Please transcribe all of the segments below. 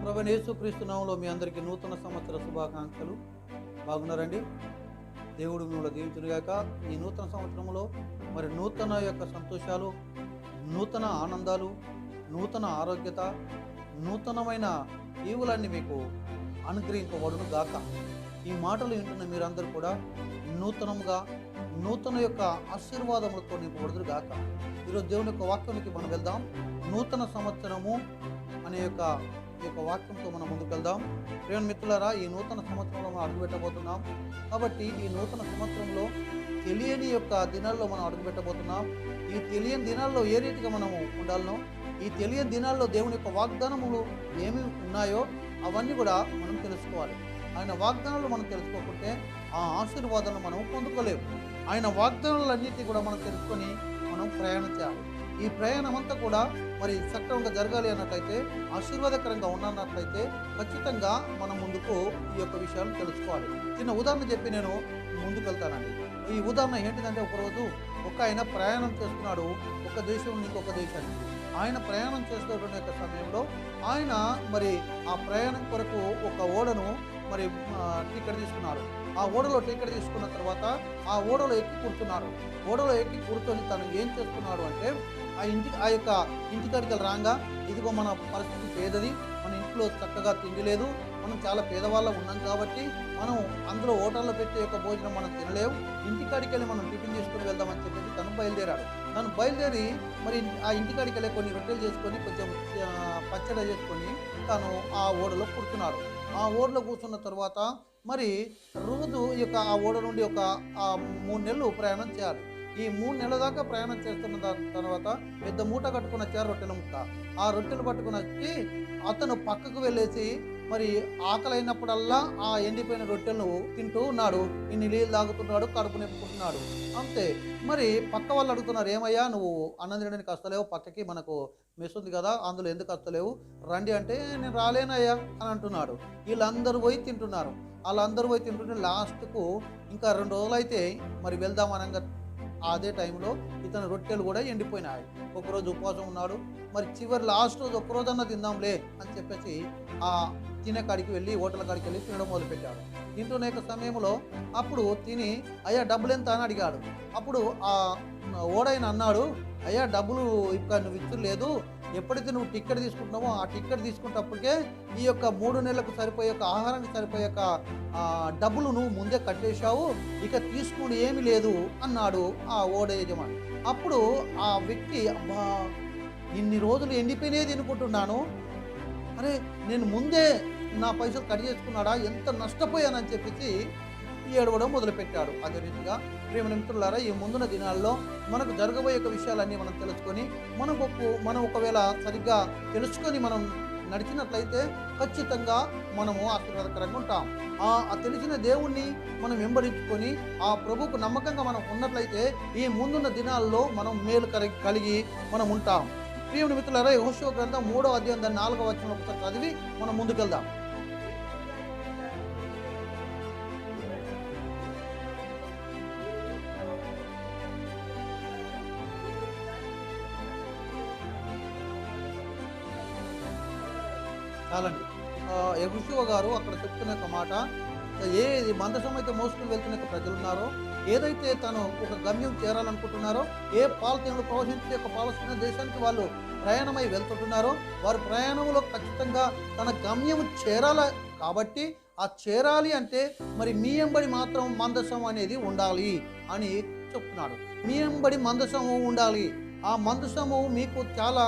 ప్రభువైన యేసుక్రీస్తు నామములో మీ అందరికీ నూతన సంవత్సర శుభాకాంక్షలు. బాగున్నారండి? దేవుడు మిమ్మల్ని దీవించునుగాక. ఈ నూతన సంవత్సరంలో మరి నూతన యొక్క సంతోషాలు, నూతన ఆనందాలు, నూతన ఆరోగ్యత, నూతనమైన ఈవులన్నీ మీకు అనుగ్రహింపబడును గాక. ఈ మాటలు వింటున్న మీరందరూ కూడా నూతనంగా నూతన యొక్క ఆశీర్వాదములతో నింపబడుదురు గాక. ఈరోజు దేవుని యొక్క వాక్యానికి మనం వెళ్దాం. నూతన సంవత్సరము అనే యొక్క వాక్యంతో మనం ముందుకు వెళ్దాం. ప్రేమ మిత్రులారా, ఈ నూతన సంవత్సరంలో మనం అడుగుపెట్టబోతున్నాం. కాబట్టి ఈ నూతన సంవత్సరంలో తెలియని యొక్క దినాల్లో మనం అడుగుపెట్టబోతున్నాం. ఈ తెలియని దినాల్లో ఏ రీతిగా మనము ఉండాలనో, ఈ తెలియని దినాల్లో దేవుని యొక్క వాగ్దానములు ఏమి ఉన్నాయో అవన్నీ కూడా మనం తెలుసుకోవాలి. ఆయన వాగ్దానాలు మనం తెలుసుకోకుంటే ఆ ఆశీర్వాదాలను మనం పొందుకోలేము. ఆయన వాగ్దానాలన్నిటినీ కూడా మనం తెలుసుకొని మనం ప్రయాణం చేయాలి. ఈ ప్రయాణం అంతా కూడా మరి సక్రమంగా జరగాలి అన్నట్లయితే, ఆశీర్వాదకరంగా ఉన్నట్లయితే ఖచ్చితంగా మనం ముందుకు ఈ యొక్క విషయాలను తెలుసుకోవాలి. చిన్న ఉదాహరణ చెప్పి నేను ముందుకు వెళ్తానండి. ఈ ఉదాహరణ ఏంటిదంటే, ఒకరోజు ఒక ఆయన ప్రయాణం చేస్తున్నాడు ఒక దేశం నుంచి ఇంకొక దేశానికి. ఆయన ప్రయాణం చేస్తున్న యొక్క సమయంలో ఆయన మరి ఆ ప్రయాణం కొరకు ఒక ఓడను మరి టికెట్ తీసుకున్నాడు. ఆ ఓడలో టికెట్ తీసుకున్న తర్వాత ఆ ఓడలో ఎక్కి కూర్చున్నాడు. ఓడలో ఎక్కి కూర్చొని తను ఏం చేస్తున్నాడు అంటే, ఆ యొక్క ఇంటికాడికి రాగా, ఇదిగో మన పరిస్థితి పేదది, మన ఇంట్లో చక్కగా తిండి లేదు, మనం చాలా పేదవాళ్ళం ఉన్నాం కాబట్టి మనం అందులో హోటల్లో పెట్టే యొక్క భోజనం మనం తినలేము, ఇంటికాడికి వెళ్ళి మనం టిఫిన్ చేసుకొని వెళ్దామని చెప్పేసి తను బయలుదేరాడు. తను బయలుదేరి మరి ఆ ఇంటికాడికి వెళ్ళి కొన్ని రొట్టెలు చేసుకొని కొంచెం పచ్చడి చేసుకొని తను ఆ ఓడలో కూర్చున్నాడు. ఆ ఓడలో కూర్చున్న తర్వాత మరి రోజు ఈ యొక్క ఆ ఓడ నుండి ఒక 3 నెలలు ప్రయాణం చేయాలి. ఈ 3 నెలల దాకా ప్రయాణం చేస్తున్న తర్వాత పెద్ద మూట కట్టుకుని వచ్చారు, రొట్టెల ముక్క. ఆ రొట్టెలు పట్టుకుని వచ్చి అతను పక్కకు వెళ్ళేసి మరి ఆకలి అయినప్పుడల్లా ఆ ఎండిపోయిన రొట్టెలను తింటూ ఉన్నాడు. ఇన్ని నీళ్ళు తాగుతున్నాడు, కడుపు నింపుకుంటున్నాడు. అంతే. మరి పక్క వాళ్ళు అడుగుతున్నారు, ఏమయ్యా నువ్వు అన్నం తినడానికి వస్తలేవు, పక్కకి మనకు మెస్ ఉంది కదా, అందులో ఎందుకు వస్తలేవు, రండి అంటే, నేను రాలేనయ్యా అని అంటున్నాడు. వీళ్ళందరూ పోయి తింటున్నారు. వాళ్ళందరూ పోయి తింటుంటే లాస్ట్కు ఇంకా 2 రోజులు అయితే మరి వెళ్దామనగా అదే టైంలో ఇతను రొట్టెలు కూడా ఎండిపోయినాయి. ఒకరోజు ఉపవాసం ఉన్నాడు. మరి చివరి లాస్ట్ రోజు ఒక్కరోజన్నా తిందాంలే అని చెప్పేసి ఆ తినే కాడికి వెళ్ళి హోటల్ కాడికి వెళ్ళి తినడం మొదలుపెట్టాడు. తింటున్న యొక్క సమయంలో అప్పుడు తిని, అయ్యా డబ్బులు ఎంత అని అడిగాడు. అప్పుడు ఆ ఓడైన అన్నాడు, అయ్యా డబ్బులు ఇక్కడ నువ్వు ఇచ్చలేదు, ఎప్పుడైతే నువ్వు టికెట్ తీసుకుంటున్నావో ఆ టికెట్ తీసుకున్నప్పటికే ఈ యొక్క 3 నెలలకు సరిపోయే ఆహారానికి సరిపోయే డబ్బులు నువ్వు ముందే కట్టేశావు, ఇక తీసుకుని ఏమీ లేదు అన్నాడు ఆ ఓడ యజమాని. అప్పుడు ఆ వ్యక్తి, అబ్బా ఇన్ని రోజులు ఎండిపోయినది తినుకుంటున్నాను, అరే నేను ముందే నా పైసలు కట్ చేసుకున్నాడా, ఎంత నష్టపోయానని చెప్పేసి ఏడవడం మొదలుపెట్టాడు. అదే రీతిగా ప్రేమ మిత్రులారా, ఈ ముందున్న దినాల్లో మనకు జరగబోయే విషయాలన్నీ మనం తెలుసుకొని మనం ఒకవేళ సరిగ్గా తెలుసుకొని మనం నడిచినట్లయితే ఖచ్చితంగా మనము ఆశీర్వాదకరంగా ఉంటాం. ఆ తెలిసిన దేవుణ్ణి మనం వెంబడించుకొని ఆ ప్రభువుకు నమ్మకంగా మనం ఉన్నట్లయితే ఈ ముందున్న దినాల్లో మనం మేలు కలిగి మనం ఉంటాం. ప్రియమైన మిత్రులారా, యెహోషువ గ్రంథం 3వ అధ్యాయం 4వ వచనం ఒకసారి చదివి మనం ముందుకెళ్దాం. చాలండి. యెహోషువ గారు అక్కడ చెప్తున్న ఒక మాట, ఏది మందసం అయితే మోసుకుని వెళ్తున్న ప్రజలు ఉన్నారో, ఏదైతే తను ఒక గమ్యం చేరాలనుకుంటున్నారో, ఏ పాలతీనులు ప్రవహించే ఒక పాలస్తీనా దేశానికి వాళ్ళు ప్రయాణమై వెళ్తుంటున్నారో, వారి ప్రయాణంలో ఖచ్చితంగా తన గమ్యం చేరాలి. కాబట్టి ఆ చేరాలి అంటే మరి మీ ఎంబడి మాత్రం మందసం అనేది ఉండాలి అని చెప్తున్నాడు. మీ ఎంబడి మందసము ఉండాలి. ఆ మందసము మీకు చాలా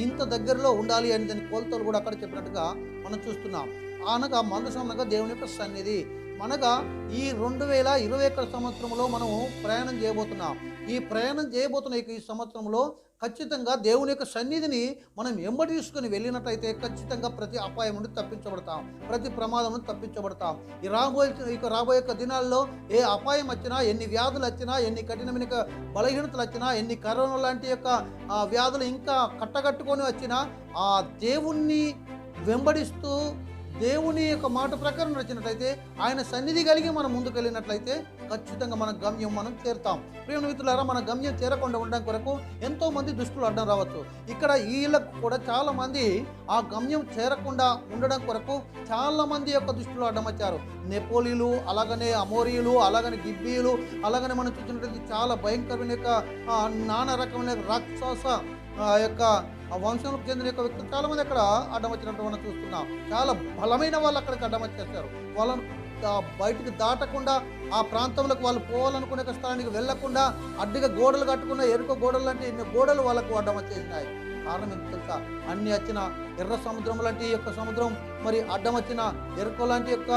ఇంత దగ్గరలో ఉండాలి అని దాని కొలతలు కూడా అక్కడ చెప్పినట్టుగా మనం చూస్తున్నాం. అనగా మందసం అనగా దేవుని యొక్క సన్నిధి. అనగా ఈ 2021 సంవత్సరంలో మనము ప్రయాణం చేయబోతున్నాం. ఈ ప్రయాణం చేయబోతున్న ఈ సంవత్సరంలో ఖచ్చితంగా దేవుని యొక్క సన్నిధిని మనం ఎంబడి తీసుకొని వెళ్ళినట్లయితే ఖచ్చితంగా ప్రతి అపాయం నుండి తప్పించబడతాం, ప్రతి ప్రమాదం నుండి తప్పించబడతాం. రాబోయే దినాల్లో ఏ అపాయం వచ్చినా, ఎన్ని వ్యాధులు వచ్చినా, ఎన్ని కఠినమైన బలహీనతలు వచ్చినా, ఎన్ని కరోనా లాంటి యొక్క వ్యాధులు ఇంకా కట్టగట్టుకొని వచ్చినా, ఆ దేవుణ్ణి వెంబడిస్తూ దేవుని యొక్క మాట ప్రకారం నడిచినట్లయితే, ఆయన సన్నిధి కలిగి మనం ముందుకు వెళ్ళినట్లయితే ఖచ్చితంగా మన గమ్యం మనం చేరుతాం. ప్రియమైన మిత్రులారా, మన గమ్యం చేరకుండా ఉండడం కొరకు ఎంతో మంది దుష్టులు అడ్డం రావచ్చు. ఇక్కడ వీళ్ళకు కూడా చాలా మంది ఆ గమ్యం చేరకుండా ఉండడం కొరకు చాలా మంది యొక్క దుష్టులు అడ్డం వచ్చారు. నెపోలీలు, అలాగనే అమోరీయులు, అలాగనే గిబ్బీలు, అలాగనే మనం చూసినట్లయితే చాలా భయంకరమైన యొక్క నానా రకమైన రాక్షస యొక్క వంశంకు చెందిన యొక్క వ్యక్తులు చాలామంది అక్కడ అడ్డం వచ్చినట్టు మనం చూస్తున్నాం. చాలా బలమైన వాళ్ళు అక్కడికి అడ్డం వచ్చేస్తారు. వాళ్ళను బయటికి దాటకుండా, ఆ ప్రాంతంలోకి వాళ్ళు పోవాలనుకునే స్థలానికి వెళ్లకుండా అడ్డుగా గోడలు కట్టుకున్న ఎరుక గోడలు లాంటి ఎన్ని గోడలు వాళ్ళకు అడ్డం వచ్చేసినాయి. కారణం ఎంత తెలుసా? అన్ని వచ్చిన ఎర్ర సముద్రం లాంటి యొక్క సముద్రం, మరి అడ్డం వచ్చిన ఎరుక లాంటి యొక్క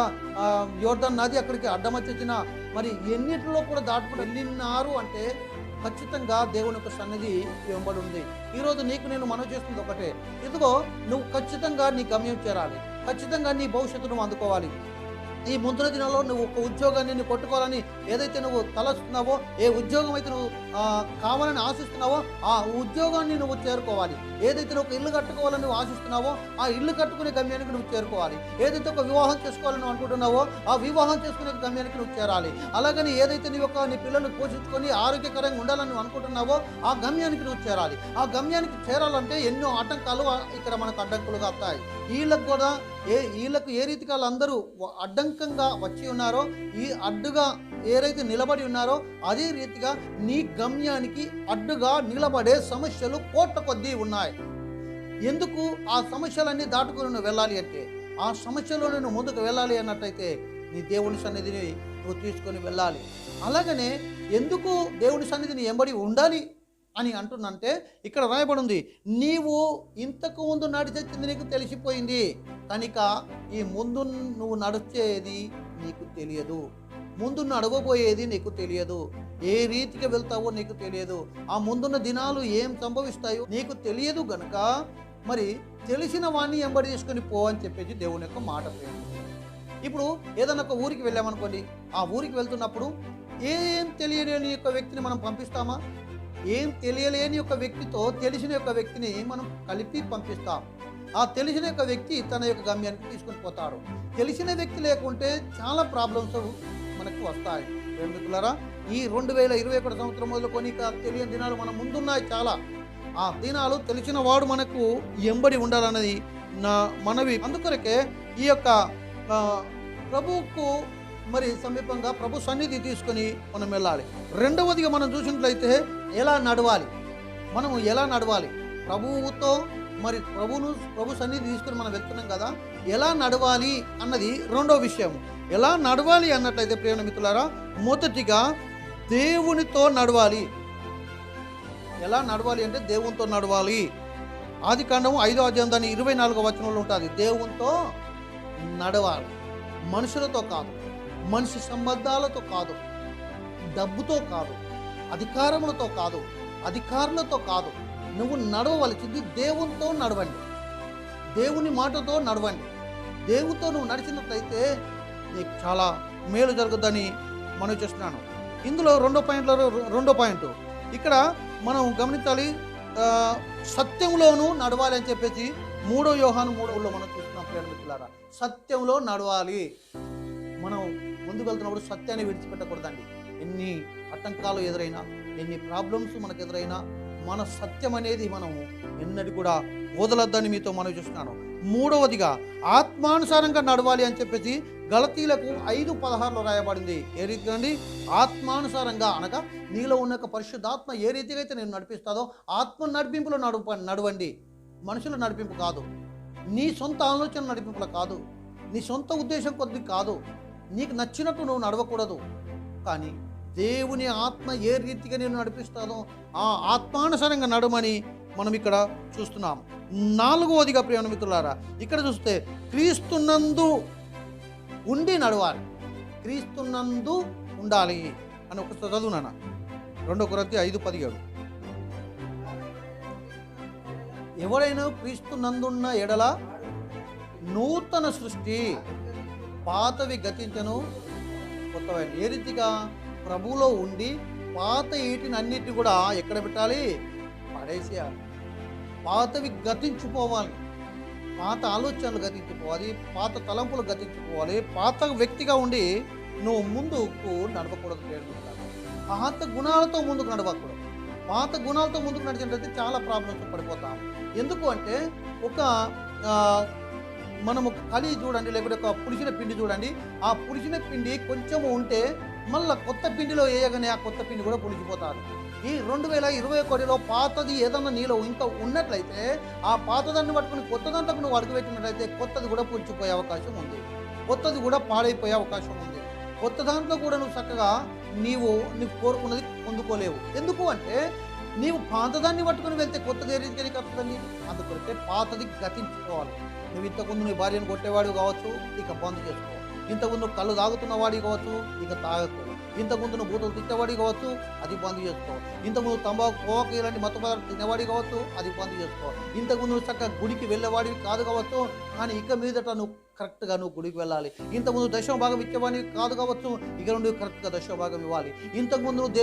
యోర్దాన్ నది అక్కడికి అడ్డం వచ్చేసిన, మరి ఎన్నిటిలో కూడా దాటుకుని వెళ్ళినారు అంటే ఖచ్చితంగా దేవుని యొక్క సన్నిధి వెంబడి ఉంది. ఈరోజు నీకు నేను మనవి చేస్తుంది ఒకటే, ఇదిగో నువ్వు ఖచ్చితంగా నీ గమ్యం చేరాలి, ఖచ్చితంగా నీ భవిష్యత్తును అందుకోవాలి. ఈ ముందుల దినాల్లో నువ్వు ఒక ఉద్యోగాన్ని కొట్టుకోవాలని ఏదైతే నువ్వు తలస్తున్నావో, ఏ ఉద్యోగం అయితే నువ్వు కావాలని ఆశిస్తున్నావో ఆ ఉద్యోగాన్ని నువ్వు చేరుకోవాలి. ఏదైతే నువ్వు ఒక ఇల్లు కట్టుకోవాలని నువ్వు ఆశిస్తున్నావో ఆ ఇల్లు కట్టుకునే గమ్యానికి నువ్వు చేరుకోవాలి. ఏదైతే ఒక వివాహం చేసుకోవాలని నువ్వు అనుకుంటున్నావో ఆ వివాహం చేసుకునే గమ్యానికి నువ్వు చేరాలి. అలాగని ఏదైతే నీ పిల్లల్ని పోషించుకొని ఆరోగ్యకరంగా ఉండాలని నువ్వు అనుకుంటున్నావో ఆ గమ్యానికి నువ్వు చేరాలి. ఆ గమ్యానికి చేరాలంటే ఎన్నో ఆటంకాలు ఇక్కడ మనకు అడ్డంకులుగా వస్తాయి. వీళ్ళకు కూడా వీళ్ళకు ఏ రీతిగా వాళ్ళందరూ అడ్డంకంగా వచ్చి ఉన్నారో, ఈ అడ్డుగా ఏదైతే నిలబడి ఉన్నారో అదే రీతిగా నీ గమ్యానికి అడ్డుగా నిలబడే సమస్యలు కోట్ల కొద్దీ ఉన్నాయి. ఎందుకు ఆ సమస్యలన్నీ దాటుకుని నువ్వు వెళ్ళాలి అంటే, ఆ సమస్యలో నువ్వు ముందుకు వెళ్ళాలి అన్నట్టయితే నీ దేవుని సన్నిధిని నువ్వు తీసుకొని వెళ్ళాలి. అలాగనే ఎందుకు దేవుని సన్నిధిని ఎంబడి ఉండాలి అని అంటున్నంటే, ఇక్కడ రాయబడి ఉంది, నీవు ఇంతకు ముందు నడిచేది నీకు తెలిసిపోయింది కనుక ఈ ముందు నువ్వు నడిచేది నీకు తెలియదు, ముందు నడవబోయేది నీకు తెలియదు, ఏ రీతికి వెళ్తావో నీకు తెలియదు, ఆ ముందున్న దినాలు ఏం సంభవిస్తాయో నీకు తెలియదు గనుక మరి తెలిసిన వాడిని ఎంబడి తీసుకొని పో అని చెప్పేసి దేవుని యొక్క మాట. ఇప్పుడు ఏదైనా ఒక ఊరికి వెళ్ళామనుకోండి, ఆ ఊరికి వెళ్తున్నప్పుడు ఏం తెలియలేని యొక్క వ్యక్తిని మనం పంపిస్తామా? ఏం తెలియలేని యొక్క వ్యక్తితో తెలిసిన యొక్క వ్యక్తిని మనం కలిపి పంపిస్తాం. ఆ తెలిసిన యొక్క వ్యక్తి తన యొక్క గమ్యానికి తీసుకొని పోతాడు. తెలిసిన వ్యక్తి లేకుంటే చాలా ప్రాబ్లమ్స్ మనకు వస్తాయి. మిత్రులారా, ఈ 2021 సంవత్సరం మొదలుకొని తెలియని దినాలు మన ముందున్నాయి చాలా. ఆ దినాలు తెలిసిన వాడు మనకు ఎంబడి ఉండాలన్నది నా మనవి. అందుకొరకే ఈ యొక్క ప్రభువుకు మరి సమీపంగా ప్రభు సన్నిధి తీసుకొని మనం వెళ్ళాలి. రెండవదిగా మనం చూసినట్లయితే ఎలా నడవాలి, మనము ఎలా నడవాలి ప్రభువుతో, మరి ప్రభు సన్నిధి తీసుకొని మనం వెళ్తున్నాం కదా, ఎలా నడవాలి అన్నది రెండో విషయం. ఎలా నడవాలి అన్నట్లయితే ప్రియమైన మిత్రులారా, మొదటిగా దేవునితో నడవాలి. ఎలా నడవాలి అంటే దేవునితో నడవాలి. ఆదికాండము 5వ అధ్యాయం దాని 24వ వచనంలో ఉంటుంది, దేవునితో నడవాలి. మనుషులతో కాదు, మనిషి సంబంధాలతో కాదు, డబ్బుతో కాదు, అధికారములతో కాదు, అధికారులతో కాదు. నువ్వు నడవవలసింది దేవునితో నడవండి, దేవుని మాటతో నడవండి. దేవునితో నువ్వు నడిచినట్లయితే నీకు చాలా మేలు జరుగుతుందని మనం చేస్తున్నాను. ఇందులో రెండో పాయింట్ ఇక్కడ మనం గమనించాలి, సత్యంలోనూ నడవాలి అని చెప్పేసి 3 యోహాను 3లో మనం చూస్తున్నాం. ప్రేమికులారా, సత్యంలో నడవాలి. మనం ముందుకు వెళ్తున్నప్పుడు సత్యాన్ని విడిచిపెట్టకూడదండి. ఎన్ని ఆటంకాలు ఎదురైనా, ఎన్ని ప్రాబ్లమ్స్ మనకు ఎదురైనా మన సత్యం అనేది మనం ఎన్నటి కూడా వదలొద్దని మీతో మనం చూస్తున్నాను. మూడవదిగా ఆత్మానుసారంగా నడవాలి అని చెప్పేసి గలతీలకు 5:16లో రాయబడింది. ఏ రీతిగా అండి? ఆత్మానుసారంగా అనగా నీలో ఉన్న పరిశుద్ధాత్మ ఏ రీతిగా అయితే నేను నడిపిస్తాదో ఆత్మ నడిపింపులో నడవండి. మనుషుల నడిపింపు కాదు, నీ సొంత ఆలోచన నడిపింపులో కాదు, నీ సొంత ఉద్దేశం కొద్ది కాదు, నీకు నచ్చినట్టు నువ్వు నడవకూడదు. కానీ దేవుని ఆత్మ ఏ రీతిగా నేను నడిపిస్తానో ఆ ఆత్మానుసారంగా నడమని మనం ఇక్కడ చూస్తున్నాం. 4వదిగా ప్రియమైన మిత్రులారా, ఇక్కడ చూస్తే క్రీస్తునందు ఉండి నడవాలి, క్రీస్తునందు ఉండాలి అని ఒక చదువునాన్న. 2 కొరింథీ 5:17. ఎవరైనా క్రీస్తునందున్న ఎడల నూతన సృష్టి, పాతవి గతించను కొత్తవైన. ఏ రీతిగా? ప్రభువులో ఉండి పాత వీటిని అన్నిటి కూడా ఎక్కడ పెట్టాలి? పడేసేయాలి. పాతవి గతించిపోవాలి, పాత ఆలోచనలు గతించుకోవాలి, పాత తలంపులు గతించుకోవాలి. పాత వ్యక్తిగా ఉండి నువ్వు ముందుకు నడవకూడదు. పాత గుణాలతో ముందుకు నడవకూడదు. పాత గుణాలతో ముందుకు నడిచినట్లయితే చాలా ప్రాబ్లమ్స్ పడిపోతాం. ఎందుకు అంటే ఒక మనము కలి చూడండి, లేకపోతే ఒక పులిసిన పిండి చూడండి. ఆ పులిసిన పిండి కొంచెము ఉంటే మళ్ళీ కొత్త పిండిలో వేయగానే ఆ కొత్త పిండి కూడా పులిసిపోతారు. ఈ 2021లో పాతది ఏదన్నా నీలో ఇంకా ఉన్నట్లయితే ఆ పాతదాన్ని పట్టుకుని కొత్త దాంట్లోకి నువ్వు అడుగుపెట్టినట్లయితే కొత్తది కూడా పులిచిపోయే అవకాశం ఉంది, కొత్తది కూడా పాడైపోయే అవకాశం ఉంది. కొత్త దాంట్లో కూడా నువ్వు చక్కగా నీవు కోరుకున్నది పొందుకోలేవు. ఎందుకు అంటే నీవు పాతదాన్ని పట్టుకుని వెళ్తే కొత్తది ఏ రీతికి వస్తుందండి. అందుకొరికే పాతది గతించుకోవాలి. నువ్వు ఇంతకుముందు నీ భార్యను కొట్టేవాడు కావచ్చు, ఇక బంద్ చేసుకో. ఇంతకుముందు కళ్ళు తాగుతున్న వాడి కావచ్చు, ఇక తాగకు. ఇంతకుముందు నువ్వు బూతులు తిట్టేవాడి కావచ్చు, అది బంద్ చేసుకో. ఇంతకుముందు తంబాకు పోక ఇలాంటి మత్తు పదార్థాలు తినేవాడి కావచ్చు, అది బంద్ చేసుకో. ఇంతకుముందు నువ్వు చక్కగా గుడికి వెళ్ళేవాడివి కాదు కావచ్చు, కానీ ఇక మీదట నువ్వు కరెక్ట్గా నువ్వు గుడికి వెళ్ళాలి. ఇంతకుముందు దశమ భాగం ఇచ్చేవాడివి కాదు కావచ్చు, ఇక నుండి కరెక్ట్గా దశమ భాగం ఇవ్వాలి. ఇంతకుముందు నువ్వు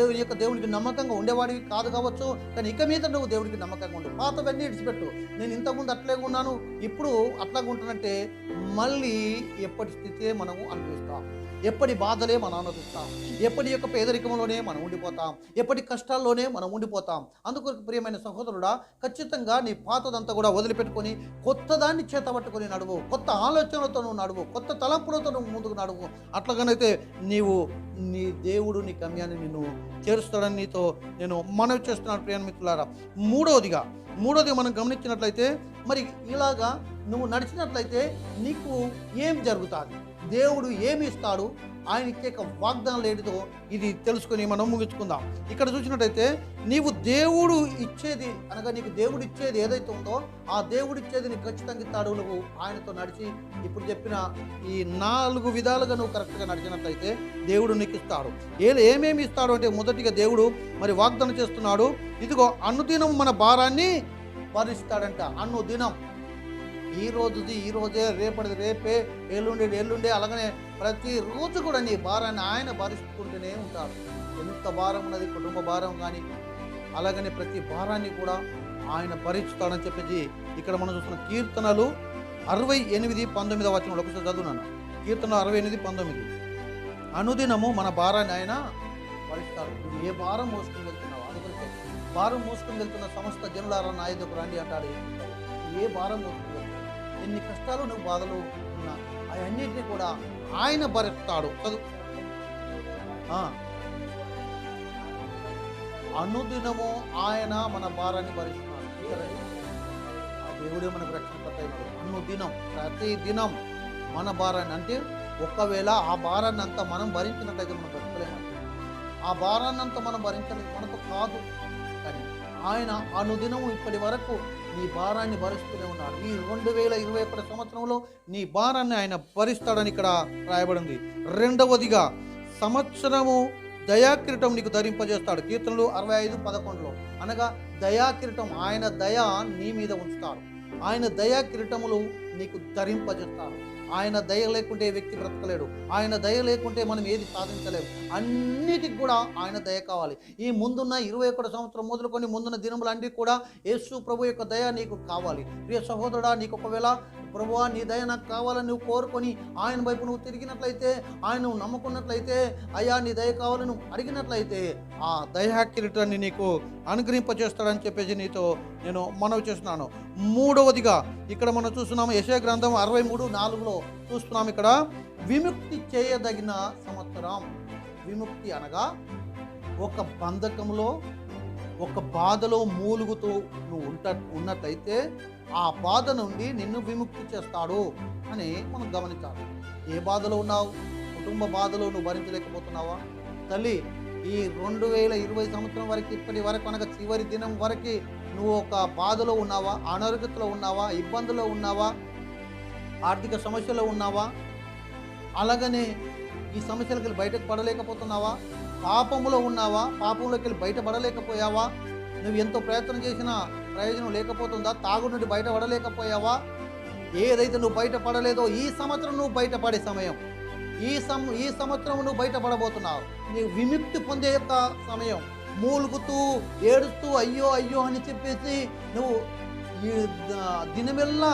దేవునికి నమ్మకంగా ఉండేవాడివి కాదు కావచ్చు, కానీ ఇక మీద నువ్వు దేవుడికి నమ్మకంగా ఉండు. పాతవన్నీ ఇడిచిపెట్టు. నేను ఇంతకుముందు అట్లాగే ఉన్నాను, ఇప్పుడు అట్లాగే ఉంటానంటే మళ్ళీ ఎప్పటి స్థితియే మనము అనుభవిస్తాం, ఎప్పటి బాధలే మనం అనుభవిస్తాం, ఎప్పటి యొక్క పేదరికంలోనే మనం ఉండిపోతాం, ఎప్పటి కష్టాల్లోనే మనం ఉండిపోతాం. అందుకు ప్రియమైన సహోదరుడా, ఖచ్చితంగా నీ పాతదంతా కూడా వదిలిపెట్టుకొని కొత్తదాన్ని చేతబట్టుకొని నడువు. కొత్త ఆలోచనలతో నువ్వు నడువు, కొత్త తలంపులతో నువ్వు ముందుకు నడువు. అట్లాగనైతే నీ దేవుడు నీ గమ్యాన్ని నిన్ను చేరుస్తాడని నీతో నేను మనవి చేస్తున్నాను ప్రియ మిత్రులారా. మూడోది మనం గమనించినట్లయితే, మరి ఇలాగా నువ్వు నడిచినట్లయితే నీకు ఏం జరుగుతుంది, దేవుడు ఏమి ఇస్తాడు, ఆయన ఇచ్చే వాగ్దానాలు ఏంటిదో ఇది తెలుసుకొని మనం ముగించుకుందాం. ఇక్కడ చూసినట్టయితే నీవు దేవుడు ఇచ్చేది అనగా నీకు దేవుడు ఇచ్చేది ఏదైతే ఉందో ఆ దేవుడు ఇచ్చేది నీకు ఖచ్చితంగా ఇస్తాడు. నువ్వు ఆయనతో నడిచి ఇప్పుడు చెప్పిన ఈ 4 విధాలుగా నువ్వు కరెక్ట్గా నడిచినట్లయితే దేవుడు నీకు ఇస్తాడు. ఏమేమి ఇస్తాడు అంటే, మొదటిగా దేవుడు మరి వాగ్దానం చేస్తున్నాడు, ఇదిగో అనుదినం మన భారాన్ని భరిస్తాడంట. అనుదినం, ఈ రోజే, రేపటిది రేపే, ఎల్లుండే, అలాగనే ప్రతిరోజు కూడా నీ భారాన్ని ఆయన భరిస్తుంటూనే ఉంటాడు. ఎంత భారం ఉన్నది, కుటుంబ భారం కానీ అలాగనే ప్రతి భారాన్ని కూడా ఆయన భరిస్తాడని చెప్పేసి ఇక్కడ మనం చూస్తున్న కీర్తనలు 68:19 వచనంలో ఒకసారి చదువున్నాను. కీర్తనలు 68:19. అనుదినము మన భారాన్ని ఆయన భరిస్తాడు. నువ్వు ఏ భారం మోసుకుని వెళ్తున్నావు, అందుకొరికే భారం మోసుకుని వెళ్తున్న సమస్త జనులారా నా ఎదుకు రండి అంటాడు. ఏ భారం మోసుకుని వెళ్తున్నావు, ఎన్ని కష్టాలు నువ్వు బాధలు ఉన్నా అవన్నిటిని కూడా ఆయన భరిస్తాడు. అనుదినము ఆయన మన భారాన్ని భరిస్తున్నాడు. ఆ దేవుడే మనకు రక్షణకర్త అయినాడు. అనుదినం, ప్రతి దినం మన భారాన్ని, అంటే ఒకవేళ ఆ భారాన్ని అంతా మనం భరించినట్లయితే మనం బ్రతకలేము. ఆ భారాన్ని అంతా మనం భరించలేదు, మనతో కాదు. కానీ ఆయన అనుదినము ఇప్పటి వరకు నీ భారాన్ని భరిస్తూనే ఉన్నాడు. ఈ 2021 సంవత్సరంలో నీ భారాన్ని ఆయన భరిస్తాడని ఇక్కడ రాయబడింది. రెండవదిగా సంవత్సరము దయాకిరీటం నీకు ధరింపజేస్తాడు. కీర్తనలు 65:11 అనగా దయాకిరీటం, ఆయన దయ నీ మీద ఉంచుతాడు. ఆయన దయాకిరీటములు నీకు ధరింపజేస్తాడు. ఆయన దయ లేకుంటే వ్యక్తి బ్రతకలేడు. ఆయన దయ లేకుంటే మనం ఏది సాధించలేము. అన్నిటికి కూడా ఆయన దయ కావాలి. ఈ ముందున్న 21 సంవత్సరం మొదలుకొని ముందున్న దినములన్నీ కూడా యేసు ప్రభు యొక్క దయ నీకు కావాలి. ప్రియ సహోదరుడా, నీకు ఒకవేళ ప్రభువా నీ దయ నాకు కావాలని నువ్వు కోరుకొని ఆయన వైపు నువ్వు తిరిగినట్లయితే, ఆయన నువ్వు నమ్ముకున్నట్లయితే, అయ్యా నీ దయ కావాలని నువ్వు అడిగినట్లయితే ఆ దయా కిరీటాన్ని నీకు అనుగ్రహింపజేస్తాడని చెప్పేసి నీతో నేను మనవి చేస్తున్నాను. మూడవదిగా ఇక్కడ మనం చూస్తున్నాము యెషయా గ్రంథం 63:4 చూస్తున్నాం. ఇక్కడ విముక్తి చేయదగిన సంవత్సరం. విముక్తి అనగా ఒక బంధకంలో, ఒక బాధలో మూలుగుతూ నువ్వు ఉన్నట్లయితే ఆ బాధ నుండి నిన్ను విముక్తి చేస్తాడు అని మనం గమనించాలి. ఏ బాధలో ఉన్నావు? కుటుంబ బాధలో నువ్వు భరించలేకపోతున్నావా? తల్లి, ఈ 2020 సంవత్సరం వరకు, ఇప్పటి వరకు అనగా చివరి దినం వరకు నువ్వు ఒక బాధలో ఉన్నావా? అనారోగ్యతలో ఉన్నావా? ఇబ్బందులో ఉన్నావా? ఆర్థిక సమస్యలో ఉన్నావా? అలాగనే ఈ సమస్యలకి వెళ్ళి బయటకు పడలేకపోతున్నావా? పాపములో ఉన్నావా? పాపంలోకి వెళ్ళి బయటపడలేకపోయావా? నువ్వు ఎంతో ప్రయత్నం చేసినా ప్రయోజనం లేకపోతుందా? తాగు నుండి బయటపడలేకపోయావా? ఏదైతే నువ్వు బయటపడలేదో ఈ సంవత్సరం నువ్వు బయటపడే సమయం. ఈ సంవత్సరం నువ్వు బయటపడబోతున్నావు. నీవు విముక్తి పొందే యొక్క సమయం. మూలుగుతూ ఏడుస్తూ అయ్యో అయ్యో అని చెప్పేసి నువ్వు ఈ దినమెల్లా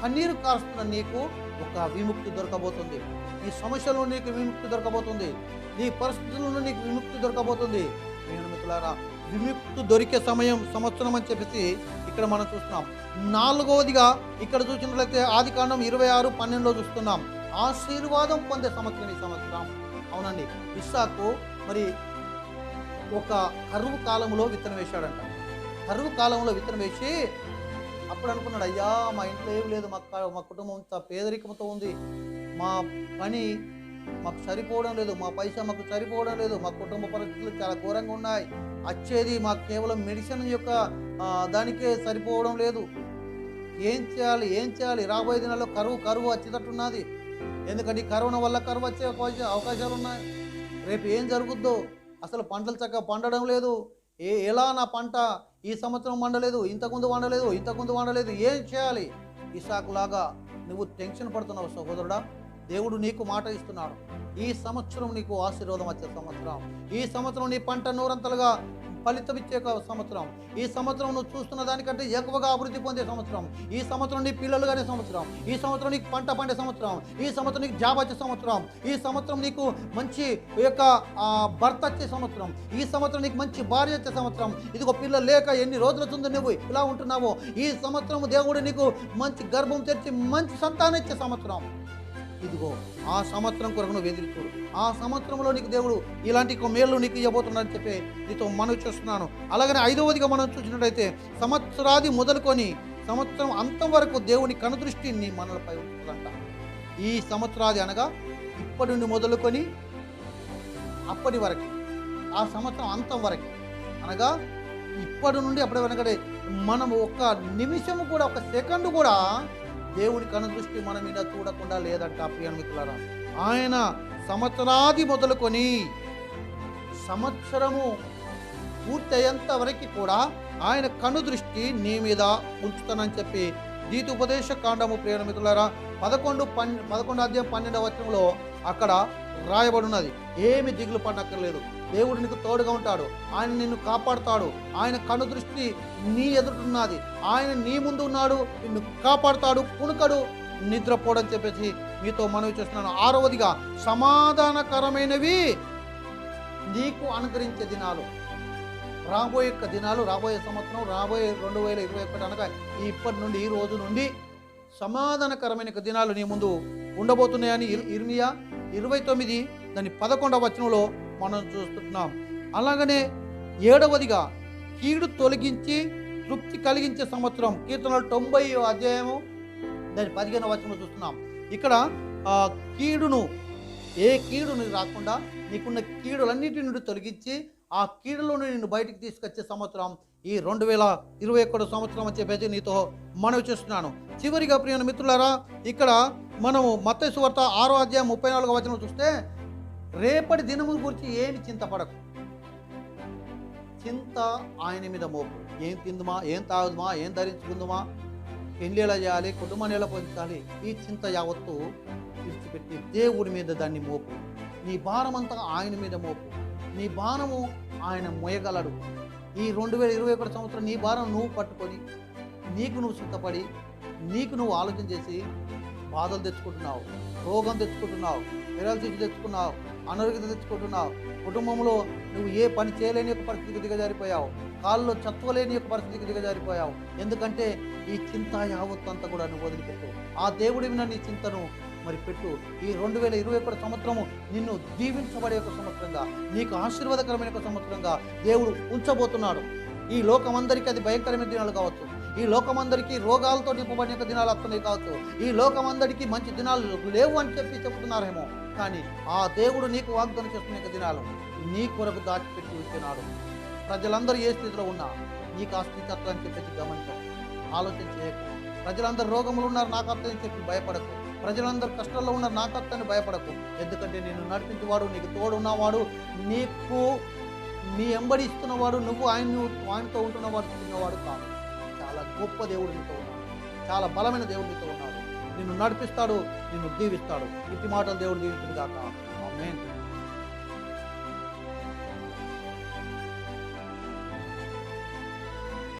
కన్నీరు కారుస్తున్న నీకు ఒక విముక్తి దొరకబోతుంది. నీ సమస్యల నుండి నీకు విముక్తి దొరకబోతుంది. నీ పరిస్థితుల నుండి నీకు విముక్తి దొరకబోతుంది. ప్రియమైన మిత్రులారా, విముక్తి దొరికే సంవత్సరం అని చెప్పేసి ఇక్కడ మనం చూస్తున్నాం. నాలుగవదిగా ఇక్కడ చూసినట్లయితే ఆదికాండం 26:12 చూస్తున్నాం. ఆశీర్వాదం పొందే సంవత్సరం ఈ సంవత్సరం. అవునండి, ఇస్సాకు మరి ఒక కరువు కాలంలో విత్తనం వేశాడంట. కరువు కాలంలో విత్తనం వేసి అప్పుడు అనుకున్నాడు, అయ్యా మా ఇంట్లో ఏం లేదు, మా కుటుంబం పేదరికంతో ఉంది, మా పని మాకు సరిపోవడం లేదు, మా పైసా మాకు సరిపోవడం లేదు, మా కుటుంబ పరిస్థితులు చాలా ఘోరంగా ఉన్నాయి, వచ్చేది మాకు కేవలం మెడిసిన్ యొక్క దానికే సరిపోవడం లేదు, ఏం చేయాలి, రాబోయే దినాల్లో కరువు వచ్చేటట్టున్నది. ఎందుకంటే ఈ కరోనా వల్ల కరువు వచ్చే అవకాశాలు ఉన్నాయి. రేపు ఏం జరుగుద్దో, అసలు పంటలు చక్కగా పండడం లేదు, ఎలా నా పంట ఈ సంవత్సరం వండలేదు, ఇంతకుముందు వండలేదు, ఏం చేయాలి? ఇస్సాకులాగా నువ్వు టెన్షన్ పడుతున్నావు సహోదరుడా. దేవుడు నీకు మాట ఇస్తున్నాడు. ఈ సంవత్సరం నీకు ఆశీర్వాదం వచ్చే సంవత్సరం. ఈ సంవత్సరం నీ పంట నూరంతలుగా ఫలితమిచ్చే సంవత్సరం. ఈ సంవత్సరం నువ్వు చూస్తున్న దానికంటే ఎక్కువగా అభివృద్ధి పొందే సంవత్సరం. ఈ సంవత్సరం నీ పిల్లలు కానీ సంవత్సరం. ఈ సంవత్సరం నీకు పంట పండే సంవత్సరం. ఈ సంవత్సరం నీకు జాబ్ వచ్చే సంవత్సరం. ఈ సంవత్సరం నీకు మంచి యొక్క భర్త వచ్చే సంవత్సరం. ఈ సంవత్సరం నీకు మంచి భార్య వచ్చే సంవత్సరం. ఇదిగో పిల్లలు లేక ఎన్ని రోజుల చుందో నువ్వు ఇలా ఉంటున్నావో, ఈ సంవత్సరం దేవుడు నీకు మంచి గర్భం తెరిచి మంచి సంతానం ఇచ్చే సంవత్సరం. ఇదిగో ఆ సంవత్సరం కొరకు నువ్వు ఎదురు చూడు. ఆ సంవత్సరంలో నీకు దేవుడు ఇలాంటి మేలు నీకు ఇవ్వబోతున్నాడని చెప్పి నీతో మనవి చేస్తున్నాను. అలాగనే ఐదవదిగా మనం చూసినట్టయితే సంవత్సరాది మొదలుకొని సంవత్సరం అంతం వరకు దేవుని కనుదృష్టి నీ మనలపై ఉంటుందంట. ఈ సంవత్సరాది అనగా ఇప్పటి నుండి మొదలుకొని అప్పటి వరకు, ఆ సంవత్సరం అంతం వరకు అనగా ఇప్పటి నుండి అప్పటి వరకు మనం ఒక్క నిమిషము కూడా, ఒక సెకండ్ కూడా దేవుని కనుదృష్టి మన మీద చూడకుండా లేదంట. ప్రియ మిత్రులారా, ఆయన సంవత్సరాది మొదలుకొని సంవత్సరము పూర్తయ్యేంత వరకు కూడా ఆయన కనుదృష్టి నీ మీద ఉంచుతానని చెప్పి ద్వితీయోపదేశ కాండము ప్రియ మిత్రులారా 11:12 అక్కడ రాయబడినది. ఏమి దిగులు పడనక్కర్లేదు. దేవుడు నీకు తోడుగా ఉంటాడు. ఆయన నిన్ను కాపాడుతాడు. ఆయన కనుదృష్టి నీ ఎదురున్నది. ఆయన నీ ముందు ఉన్నాడు, నిన్ను కాపాడుతాడు, కునుకడు, నిద్రపోడని చెప్పేసి మీతో మనవి చేస్తున్నాను. ఆరవదిగా సమాధానకరమైనవి నీకు అనుగ్రహించే దినాలు, రాబోయే సంవత్సరం, రాబోయే 2021 అనగా ఇప్పటి నుండి, ఈ రోజు నుండి సమాధానకరమైన దినాలు నీ ముందు ఉండబోతున్నాయని ఇర్మియా 29:11 మనం చూస్తున్నాం. అలాగనే 7వదిగా కీడు తొలగించి తృప్తి కలిగించే సంవత్సరం. కీర్తనలు 90:15 చూస్తున్నాం. ఇక్కడ ఏ కీడుని రాకుండా నీకున్న కీడులన్నిటి నుండి తొలగించి ఆ కీడులో నిన్ను బయటికి తీసుకొచ్చే సంవత్సరం ఈ 2021 సంవత్సరం అని చెప్పేసి నీతో మనవి చేస్తున్నాను. చివరిగా ప్రియ మిత్రులారా, ఇక్కడ మనము మత్తయి సువార్త 6:34 చూస్తే రేపటి దినము గురించి ఏమి చింతపడకు, చింత ఆయన మీద మోపు. ఏం తిందుమా, ఏం తాగుదుమా, ఏం ధరించుకుందుమా, పెళ్లి ఎలా చేయాలి, కుటుంబాన్ని ఎలా పొందాలి, ఈ చింత యావత్తు విడిచిపెట్టి దేవుడి మీద దాన్ని మోపు. నీ భారం అంతా ఆయన మీద మోపు. నీ భారము ఆయన మోయగలడు. ఈ 2021 సంవత్సరం నీ భారం నువ్వు పట్టుకొని, నీకు నువ్వు సిద్ధపడి, నీకు నువ్వు ఆలోచన చేసి బాధలు తెచ్చుకుంటున్నావు, రోగం తెచ్చుకుంటున్నావు, పెరాలసిస్ తెచ్చుకున్నావు, అనారోగ్యత తెచ్చుకుంటున్నావు, కుటుంబంలో నువ్వు ఏ పని చేయలేని యొక్క పరిస్థితికి దిగజారిపోయావు, కాళ్ళలో చత్వలేని యొక్క పరిస్థితికి దిగజారిపోయావు. ఎందుకంటే ఈ చింత యావత్తంతా కూడా నువ్వు వదిలిపెట్టు. ఆ దేవుడి మీద నీ చింతను మరి పెట్టు. ఈ 2021 సంవత్సరము నిన్ను దీవించబడే ఒక సంవత్సరంగా, నీకు ఆశీర్వాదకరమైన ఒక సంవత్సరంగా దేవుడు ఉంచబోతున్నాడు. ఈ లోకమందరికీ అది భయంకరమైన దినాలు కావచ్చు, ఈ లోకమందరికీ రోగాలతో నింపబడిన దినాలు వస్తున్నాయి కావచ్చు, ఈ లోకమందరికీ మంచి దినాలు లేవు అని చెప్తున్నారేమో, కానీ ఆ దేవుడు నీకు వాగ్దానం చేస్తున్న దినాలు నీ కొరకు దాచిపెట్టి ఉంటున్నాడు. ప్రజలందరూ ఏ స్థితిలో ఉన్నా నీకు ఆ స్థితి అర్థం అని చెప్పేసి గమనించకు, ఆలోచన చేయకు. ప్రజలందరూ రోగములు ఉన్నారు నాకు అర్థం అని చెప్పి భయపడకు. ప్రజలందరూ కష్టాల్లో ఉన్నారు నాకు అర్థాన్ని భయపడకు. ఎందుకంటే నేను నడిపించేవాడు, నీకు తోడున్నవాడు, నీకు నీ ఎంబడి ఇస్తున్నవాడు, నువ్వు ఆయనతో ఉంటున్నవాడు కాదు. చాలా గొప్ప దేవుడు నీతో ఉన్నాడు, చాలా బలమైన దేవుడు నీతో ఉన్నాడు. నిన్ను నడిపిస్తాడు, నిన్ను దీవిస్తాడు. ఇట్టి మాటలు దేవుడు దీవిస్తుంది కాక. ఆమేన్.